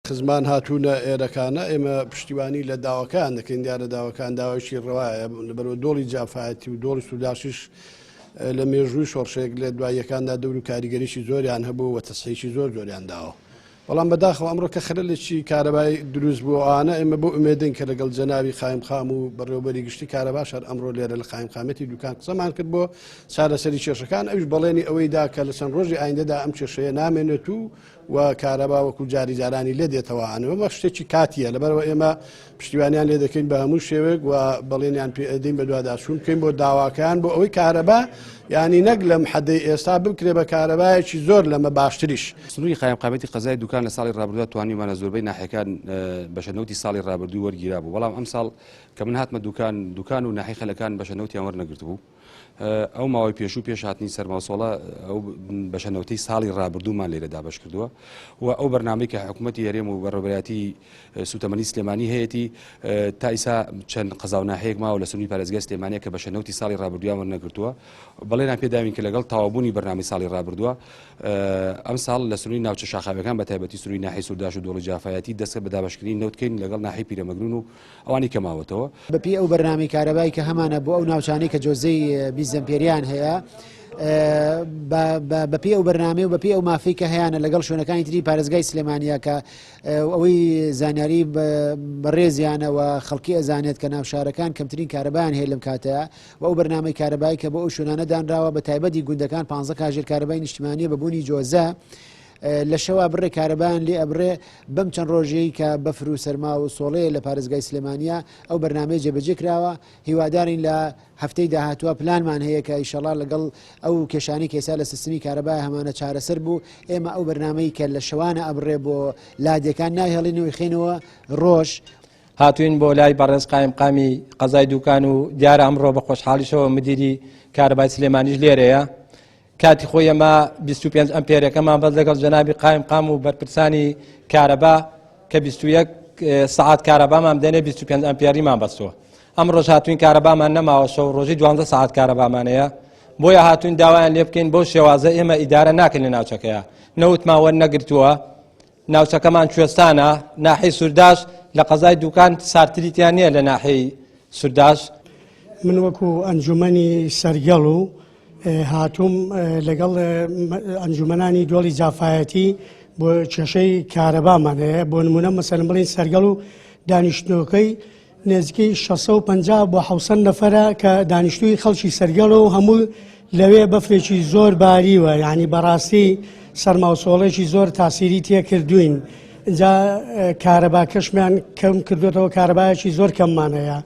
خزمان هاتوونە ئێرەکانە ئێمە پشتیوانی لە داواکان دەکەین دیارە داواکان داوایشی ڕەوایە بەرەوە دۆڵی جافایەتی و دۆڵی سووداشیش لە مێژووی شۆڕشێک لە دواییەکاندا دەور و کاریگەریشی زۆریان هەبوو و تەسەیشی زۆریان داوە. بەڵام بەداخەوە ئەمڕۆ کە خەلەلێکی کارەبای دروست بوو ئەوانە ئێمە بۆ ئومێدین کە لەگەڵ جەناوی قایمقام و بەڕێوەبەری گشتی کارەباش هەر ئەمڕۆ لێرە لە قایمقامەتی دوکان قسەمان کرد بۆ چارەسەری کێشەکان ئەوش بەڵێنی ئەوەیدا کە لە چەند ڕۆژی ئایندەدا ئەم کێشەیە نامێنێت و کارەبا وەکو جاری جارانی لێ دێتەوە ئەمە شتێکی کاتیە لەبەرەوە ئێمە پشتیوانیان لێ دەکەین بە هەموو شێوێک و بەڵێنیان پێ ئەدەین بە دوواداچوون بکەین بۆ داواکان بۆ ئەوەی کارەبا یعنی نەک لەم حەدەی ئێستا بکرێ بە کارەبایەکی زۆر لەمە باشتریش. سنووری قایمقامەتی قەزای دوکان لە ساڵی ڕابردوودا توانیمانە زۆربەی ناحیەکان بەشەنەوتی ساڵی ڕابردوو وەرگیرا بوو، بەڵام ئەم ساڵ کە من هاتمە دوکان و ناحی خەلەکان بەشەنەوتیان وەرنەگرت بوو. ئەو ماوەی پێشوو پێش هاتنی سەرماوسۆڵە ئەو بەشەنەوتەی ساڵی ڕابردوومان لێرە دابەش کردووە و ئەو بەرنامەی کە حکوومەتی هەرێم و بەڕێوەبەرەتی سوتەمەنی سلێمانی هەیەی تا ئیسا چەند قەزاو ناحەیەک ماوە لە سنووری پارێزگای سلێمانیە کە بەشەنەوتی ساڵی ڕابردوویان وەرنەگرتووە. بەڵێنان پێداوین کە لەگەڵ تەواوبوونی بەرنامی ساڵی ڕابردووە ئەم ساڵ لە سنووری ناوچە شاخاوەکان بە تایبەتی سنووری ناحی سووداش و دۆڵی جافایەتی دەستکە بە دابەشکردنی نەوتکەین لەگەڵ ناحی پیرەمەگرون و ئەوانی کە ماوەتەوە. بەپێی ئەو بەرنامی کارەبای کە هەمانە بۆ ئەو ناوچانەی کە جۆزەی 20 زەمپێریان هەیە بەپێی ئەو بەرنامە و بەپێی ئەو مافی کە هەیەە لەگەڵ شوێنەکانی تری پارێزگای سلێمانیا کە ئەوەی زانیاری بەڕێزیانەوە خەڵکی ئەزانێت کە ناوشارەکان کەمترین کارەبایان هەیە لەم کاتەیە و ئەو بەرنامەی کارەبایی کە بۆ ئەو شوێنانە دانراوە بە تایبەتی گوندەکان 15 کاژێر کارەبای نیشتیمانیە بەبوونی جۆزە لە شەوا بڕێ کارەبایان لێ ئەبرێ بەم چەند ڕۆژەی کە بەفر و سەرما و سۆڵەیە لە پارێزگای سلێمانیا ئەو بەرنامەی جێبەجێ کراوە. هیوادارین لە هەفتەی داهاتووە پلانمان هەیە کە ئیشەڵا لەگەڵ ئەو کێشانی کێسا لە سیستمی کارەبای هەمانە چارەسەر بوو ئێمە ئەو بەرنامەی کە لە شەوانە ئەبڕێ بۆ لادەکان نایهێڵینەوەی خێنەوە ڕۆژ هاتوین بۆ لای بەڕێز قایمقامی قەزای دوکان و دیارە ئەمڕۆ بە خۆشحاڵیشەوە مدیری کارەبای سلێمانیش لێرەیە. کاتی خۆی ئەمە 25 ئەمپێرەکەمان بەس لەگەڵ جەنابی قایمقام و بەرپرسانی کارەبا کە 21 سعات کارەبامان دەنێ 25 ئەمپێریمان بەستەوە. ئەم ڕۆژ هاتوین کارەبامان نەماوە شەو ڕۆژی 12 سعات کارەبامانەیە بۆیە هاتوین داوایان لێ بکەین بۆ شێوازە ئێمە ئیدارە ناکەین لە ناوچەکەیە نەوتمان وەرنەگرتووە. ناوچەکەمان کوێستانە ناحی سووداش لە قەزای دوکان سارتریتیان نییە لە ناحی سووداش. من وەکو ئەنجومەنی سەرگەڵ و هاتووم لەگەڵ ئەنجومەنانی دۆڵی جافایەتی بۆ کێشەی کارەبامان هەیە بۆ نمونە مەسەلەن بڵین سەرگەڵ و دانیشتنەوەکەی نزیکەی 650 بۆ 700 نەفەرە کە دانیشتووی خەڵکی سەرگەڵ و هەموو لەوێ بەفرێکی زۆر باریوە یعنی بەڕاستی سەرماوسۆڵێکی زۆر تاسیری تێکردوین. اینجا کارەبا کەشمیان کەم کردوێتەوە کارەبایەکی زۆر کەممان هەیە.